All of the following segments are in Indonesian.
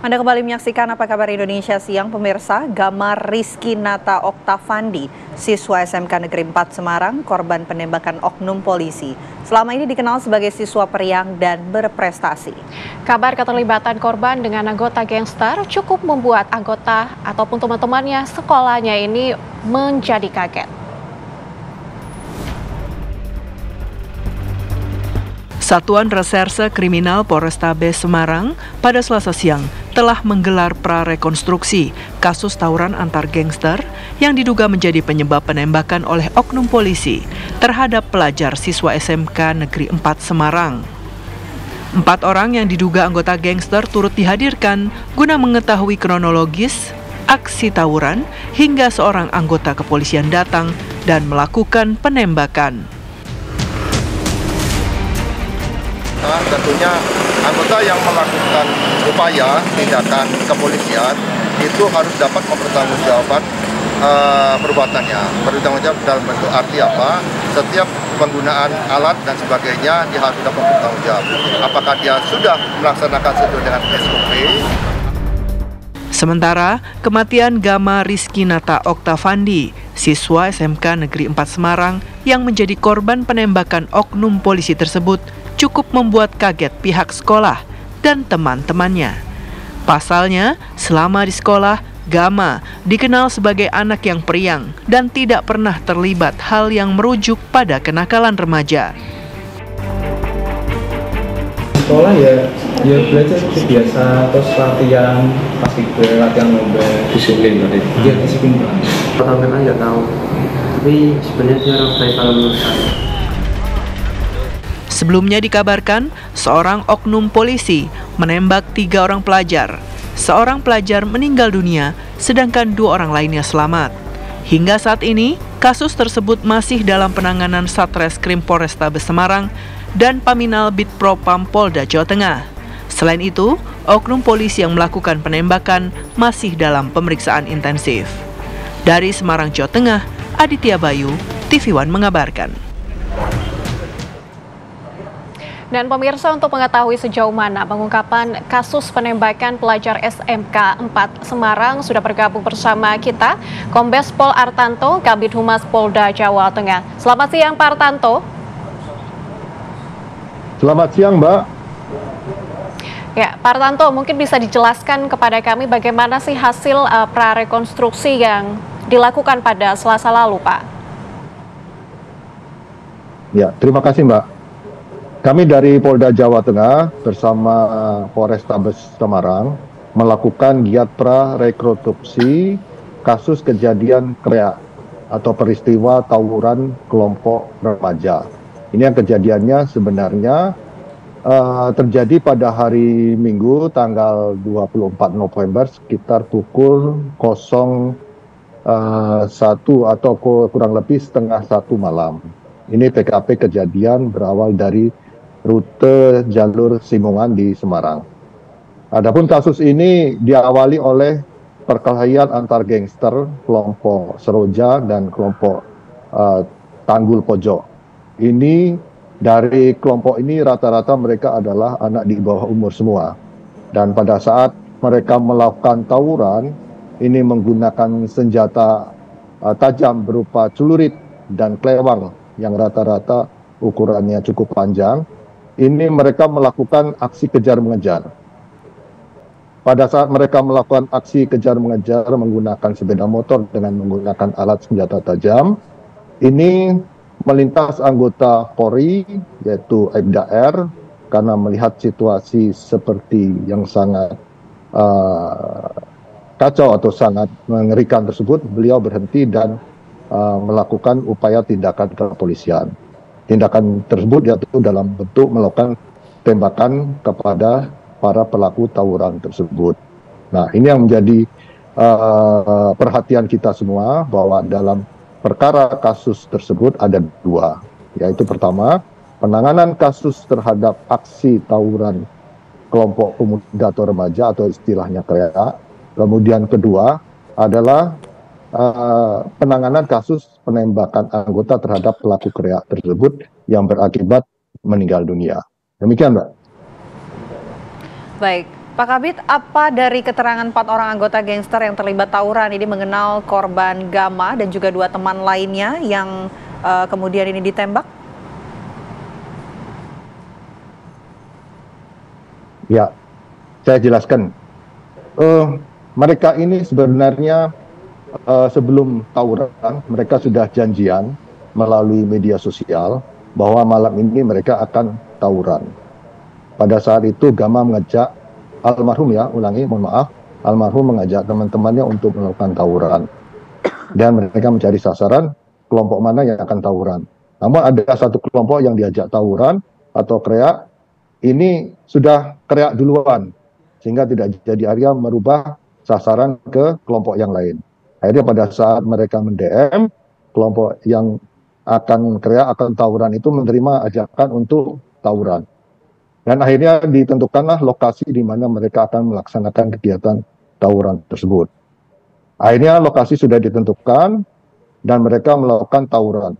Anda kembali menyaksikan Apa Kabar Indonesia Siang, pemirsa. Gama Rizky Nata Oktavandi, siswa SMK Negeri 4 Semarang, korban penembakan oknum polisi. Selama ini dikenal sebagai siswa periang dan berprestasi. Kabar keterlibatan korban dengan anggota gangster cukup membuat anggota ataupun teman-temannya sekolahnya ini menjadi kaget. Satuan Reserse Kriminal Polrestabes Semarang pada Selasa siang telah menggelar prarekonstruksi kasus tawuran antar gangster yang diduga menjadi penyebab penembakan oleh oknum polisi terhadap pelajar siswa SMK Negeri 4 Semarang. 4 orang yang diduga anggota gangster turut dihadirkan guna mengetahui kronologis aksi tawuran hingga seorang anggota kepolisian datang dan melakukan penembakan. Tentunya anggota yang melakukan upaya tindakan kepolisian itu harus dapat mempertanggungjawabkan perbuatannya. Bertanggung jawab dalam bentuk arti apa? Setiap penggunaan alat dan sebagainya dia harus dapat bertanggung jawab. Apakah dia sudah melaksanakan sesuai dengan SOP? Sementara kematian Gama Rizky Nata Oktavandi, siswa SMK Negeri 4 Semarang yang menjadi korban penembakan oknum polisi tersebut cukup membuat kaget pihak sekolah dan teman-temannya. Pasalnya, selama di sekolah, Gama dikenal sebagai anak yang periang dan tidak pernah terlibat hal yang merujuk pada kenakalan remaja. Sekolah ya belajar seperti biasa, terus latihan latihan lomba, disiplin tadi. Dia disiplin banget. Orang memang nggak tahu, tapi sebenarnya dia orang baik kalau menurut saya. Sebelumnya dikabarkan, seorang oknum polisi menembak 3 orang pelajar. Seorang pelajar meninggal dunia, sedangkan 2 orang lainnya selamat. Hingga saat ini, kasus tersebut masih dalam penanganan Satreskrim Polrestabes Semarang dan Paminal Bitpropam Polda Jawa Tengah. Selain itu, oknum polisi yang melakukan penembakan masih dalam pemeriksaan intensif. Dari Semarang, Jawa Tengah, Aditya Bayu, TV One mengabarkan. Dan pemirsa, untuk mengetahui sejauh mana pengungkapan kasus penembakan pelajar SMK 4 Semarang, sudah bergabung bersama kita Kombes Pol Artanto, Kabid Humas Polda Jawa Tengah. Selamat siang Pak Artanto. Selamat siang, Mbak. Ya, Pak Artanto, mungkin bisa dijelaskan kepada kami bagaimana sih hasil prarekonstruksi yang dilakukan pada Selasa lalu, Pak? Ya, terima kasih, Mbak. Kami dari Polda Jawa Tengah bersama Polrestabes Semarang melakukan giat prarekonstruksi kasus kejadian kreak atau peristiwa tawuran kelompok remaja. Ini yang kejadiannya sebenarnya terjadi pada hari Minggu tanggal 24 November sekitar pukul 01 atau kurang lebih setengah 1 malam. Ini TKP kejadian berawal dari rute jalur Simongan di Semarang. Adapun kasus ini diawali oleh perkelahian antar gangster kelompok Seroja dan kelompok Tanggul Pojok. Ini dari kelompok ini rata-rata mereka adalah anak di bawah umur semua. Dan pada saat mereka melakukan tawuran, ini menggunakan senjata tajam berupa celurit dan klewang yang rata-rata ukurannya cukup panjang. Ini mereka melakukan aksi kejar-mengejar. Pada saat mereka melakukan aksi kejar-mengejar menggunakan sepeda motor dengan menggunakan alat senjata tajam, ini melintas anggota Polri, yaitu Aibda R, karena melihat situasi seperti yang sangat kacau atau sangat mengerikan tersebut, beliau berhenti dan melakukan upaya tindakan kepolisian. Tindakan tersebut yaitu dalam bentuk melakukan tembakan kepada para pelaku tawuran tersebut. Nah, ini yang menjadi perhatian kita semua bahwa dalam perkara kasus tersebut ada 2, yaitu pertama, penanganan kasus terhadap aksi tawuran kelompok pemuda atau remaja atau istilahnya kreak. Kemudian kedua adalah penanganan kasus penembakan anggota terhadap pelaku kreak tersebut yang berakibat meninggal dunia. Demikian, Mbak. Baik. Pak Kabit, apa dari keterangan 4 orang anggota gangster yang terlibat tawuran ini mengenal korban Gama dan juga 2 teman lainnya yang kemudian ini ditembak? Ya, saya jelaskan. Mereka ini sebenarnya sebelum tawuran, mereka sudah janjian melalui media sosial bahwa malam ini mereka akan tawuran. Pada saat itu Gama mengajak almarhum, mohon maaf, almarhum mengajak teman-temannya untuk melakukan tawuran. Dan mereka mencari sasaran kelompok mana yang akan tawuran. Namun ada satu kelompok yang diajak tawuran atau kreak, ini sudah kreak duluan, sehingga tidak jadi area merubah sasaran ke kelompok yang lain. Akhirnya pada saat mereka mendm, kelompok yang akan kreak, akan tawuran itu menerima ajakan untuk tawuran. Dan akhirnya ditentukanlah lokasi di mana mereka akan melaksanakan kegiatan tawuran tersebut. Akhirnya lokasi sudah ditentukan dan mereka melakukan tawuran.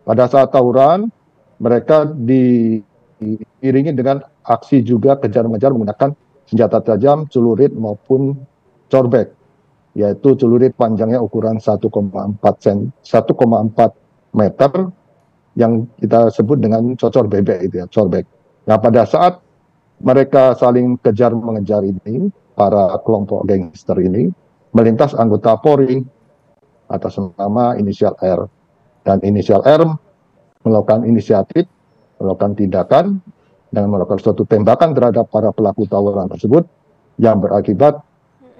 Pada saat tawuran, mereka diiringi dengan aksi juga kejar-mengejar menggunakan senjata tajam, celurit maupun corbek, yaitu celurit panjangnya ukuran 1,4 meter yang kita sebut dengan cocor bebek itu ya, corbek. Nah, pada saat mereka saling kejar-mengejar ini, para kelompok gangster ini melintas anggota Polri atas nama inisial R. Dan inisial R melakukan inisiatif, melakukan tindakan, dan melakukan suatu tembakan terhadap para pelaku tawuran tersebut yang berakibat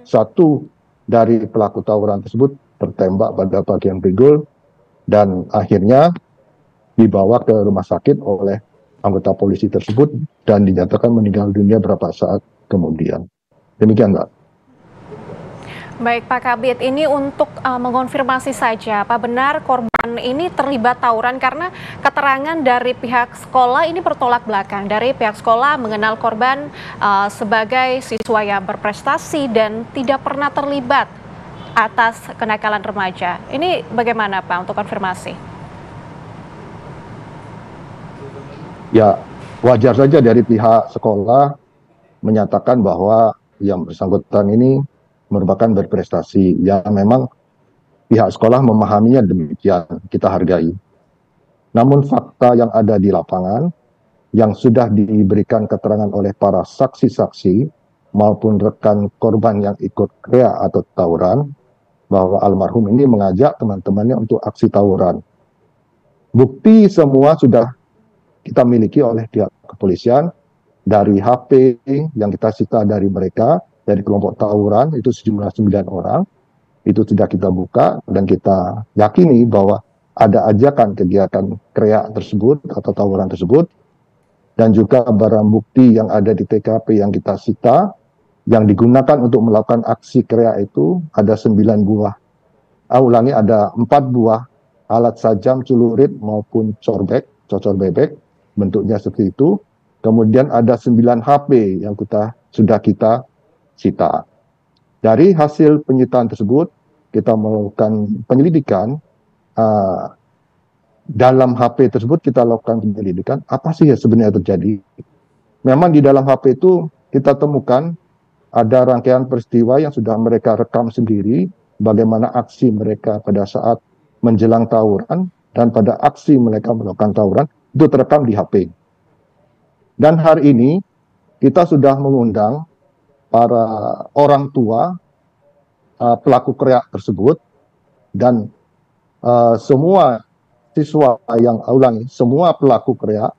satu dari pelaku tawuran tersebut tertembak pada bagian pinggul dan akhirnya dibawa ke rumah sakit oleh anggota polisi tersebut dan dinyatakan meninggal dunia beberapa saat kemudian. Demikian, Mbak. Baik Pak Kabit, ini untuk mengonfirmasi saja, apa benar korban ini terlibat tawuran karena keterangan dari pihak sekolah ini bertolak belakang. Dari pihak sekolah mengenal korban sebagai siswa yang berprestasi dan tidak pernah terlibat atas kenakalan remaja. Ini bagaimana Pak untuk konfirmasi? Ya, wajar saja dari pihak sekolah menyatakan bahwa yang bersangkutan ini merupakan berprestasi. Ya, memang pihak sekolah memahaminya demikian, kita hargai. Namun fakta yang ada di lapangan, yang sudah diberikan keterangan oleh para saksi-saksi maupun rekan korban yang ikut kreak atau tawuran, bahwa almarhum ini mengajak teman-temannya untuk aksi tawuran. Bukti semua sudah kita miliki oleh pihak kepolisian dari HP yang kita sita dari mereka, dari kelompok tawuran itu sejumlah 9 orang, itu sudah kita buka dan kita yakini bahwa ada ajakan kegiatan kreak tersebut atau tawuran tersebut, dan juga barang bukti yang ada di TKP yang kita sita, yang digunakan untuk melakukan aksi kreak itu ada 9 buah, ada 4 buah alat sajam, celurit maupun cocor bebek, bentuknya seperti itu. Kemudian ada 9 HP yang sudah kita sita. Dari hasil penyitaan tersebut, kita melakukan penyelidikan. Dalam HP tersebut kita lakukan penyelidikan, apa sih yang sebenarnya terjadi. Memang di dalam HP itu kita temukan ada rangkaian peristiwa yang sudah mereka rekam sendiri, bagaimana aksi mereka pada saat menjelang tawuran, dan pada aksi mereka melakukan tawuran, itu terekam di HP. Dan hari ini kita sudah mengundang para orang tua pelaku kreak tersebut dan semua siswa yang semua pelaku kreak.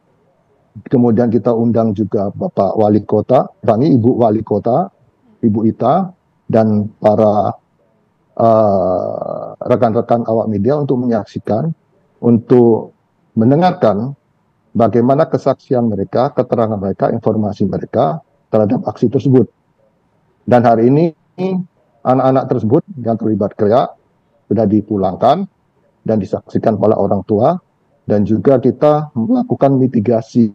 Kemudian kita undang juga Bapak Wali Kota, Ibu Wali Kota, Ibu Ita, dan para rekan-rekan awak media untuk menyaksikan, untuk mendengarkan bagaimana kesaksian mereka, keterangan mereka, informasi mereka terhadap aksi tersebut. Dan hari ini anak-anak tersebut yang terlibat kreak sudah dipulangkan dan disaksikan oleh orang tua, dan juga kita melakukan mitigasi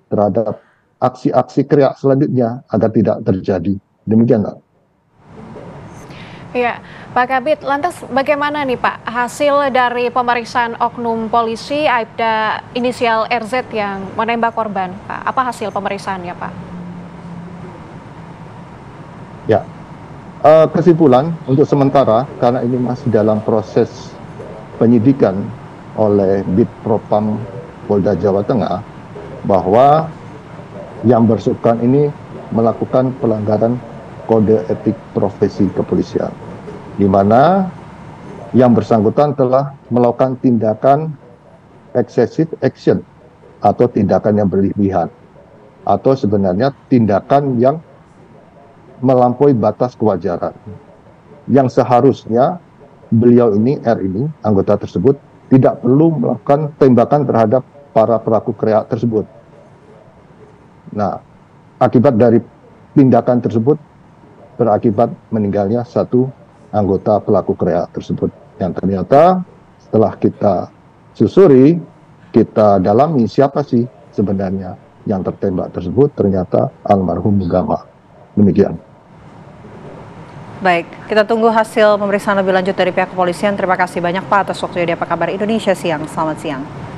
terhadap aksi-aksi kreak selanjutnya agar tidak terjadi. Demikian, Pak. Ya, Pak Kabit, lantas bagaimana nih Pak hasil dari pemeriksaan oknum polisi Aibda inisial RZ yang menembak korban, Pak? Apa hasil pemeriksaannya, Pak? Ya, kesimpulan untuk sementara karena ini masih dalam proses penyidikan oleh Bid Propam Polda Jawa Tengah bahwa yang bersangkutan ini melakukan pelanggaran kode etik profesi kepolisian, di mana yang bersangkutan telah melakukan tindakan excessive action atau tindakan yang berlebihan, atau sebenarnya tindakan yang melampaui batas kewajaran, yang seharusnya beliau ini, R ini, anggota tersebut, tidak perlu melakukan tembakan terhadap para pelaku KREA tersebut. Nah, akibat dari tindakan tersebut berakibat meninggalnya satu anggota pelaku KREA tersebut, yang ternyata setelah kita susuri, kita dalami siapa sih sebenarnya yang tertembak tersebut, ternyata almarhum Gama. Demikian. Baik, kita tunggu hasil pemeriksaan lebih lanjut dari pihak kepolisian. Terima kasih banyak Pak atas waktunya di Apa Kabar Indonesia Siang. Selamat siang.